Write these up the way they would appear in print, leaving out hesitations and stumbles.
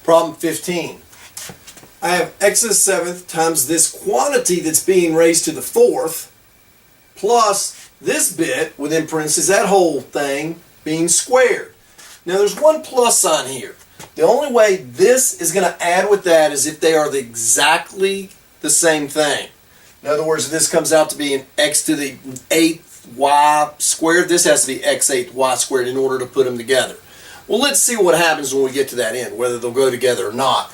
Problem 15. I have x to the 7th times this quantity that's being raised to the 4th plus this bit within parentheses, that whole thing being squared. Now there's one plus sign here. The only way this is going to add with that is if they are exactly the same thing. In other words, if this comes out to be an x to the 8th y squared, this has to be x 8th y squared in order to put them together. Well, let's see what happens when we get to that end, whether they'll go together or not.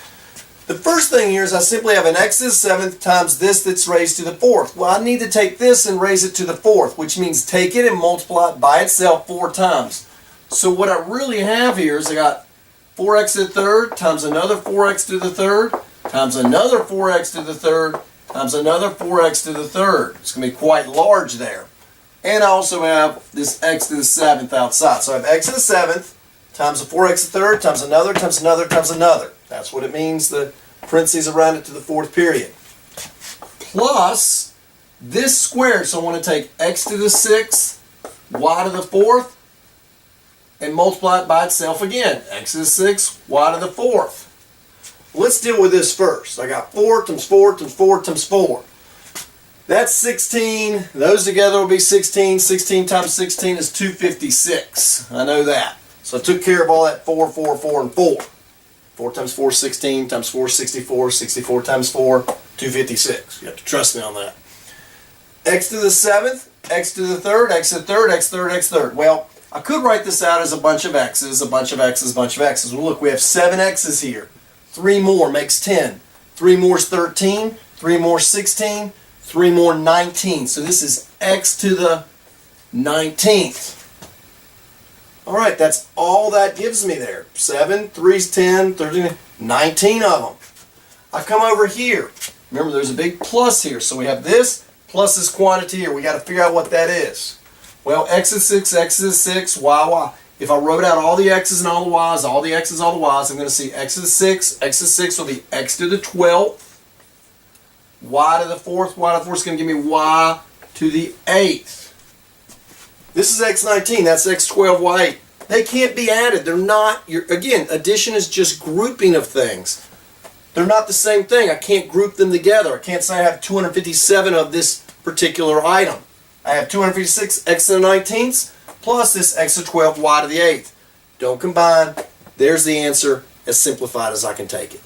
The first thing here is I simply have an x to the 7th times this that's raised to the 4th. Well, I need to take this and raise it to the 4th, which means take it and multiply it by itself 4 times. So what I really have here is I got 4x to the 3rd times another 4x to the 3rd times another 4x to the 3rd times another 4x to the 3rd. It's going to be quite large there. And I also have this x to the 7th outside. So I have x to the 7th times the 4x to the 3rd times another times another times another. That's what it means, the parentheses around it to the 4th period. Plus this squared, so I want to take x to the 6th, y to the 4th, and multiply it by itself again. X to the 6th, y to the 4th. Let's deal with this first. I got 4 times 4 times 4 times 4. That's 16. Those together will be 16. 16 times 16 is 256. I know that. So I took care of all that 4, 4, 4, and 4. 4 times 4 is 16, times 4 is 64, 64 times 4, 256. You have to trust me on that. X to the 7th, x to the 3rd, x to the 3rd, x to the 3rd, x to the 3rd. Well, I could write this out as a bunch of x's, a bunch of x's, a bunch of x's. Well, look, we have 7 x's here. 3 more makes 10. 3 more is 13. 3 more is 16. 3 more 19. So this is x to the 19th. All right, that's all that gives me there. 7, 3 is 10, 13, 19 of them. I come over here. Remember, there's a big plus here. So we have this plus this quantity here. We got to figure out what that is. Well, x is 6, x is 6, y. If I wrote out all the x's and all the y's, all the x's, all the y's, I'm going to see x is 6. X is 6 will be x to the 12th. Y to the 4th. Y to the 4th is going to give me y to the 8th. This is x19. That's x12, y8. They can't be added. They're not. Again, addition is just grouping of things. They're not the same thing. I can't group them together. I can't say I have 257 of this particular item. I have 256 x to the 19th plus this x to 12, y to the 8th. Don't combine. There's the answer, as simplified as I can take it.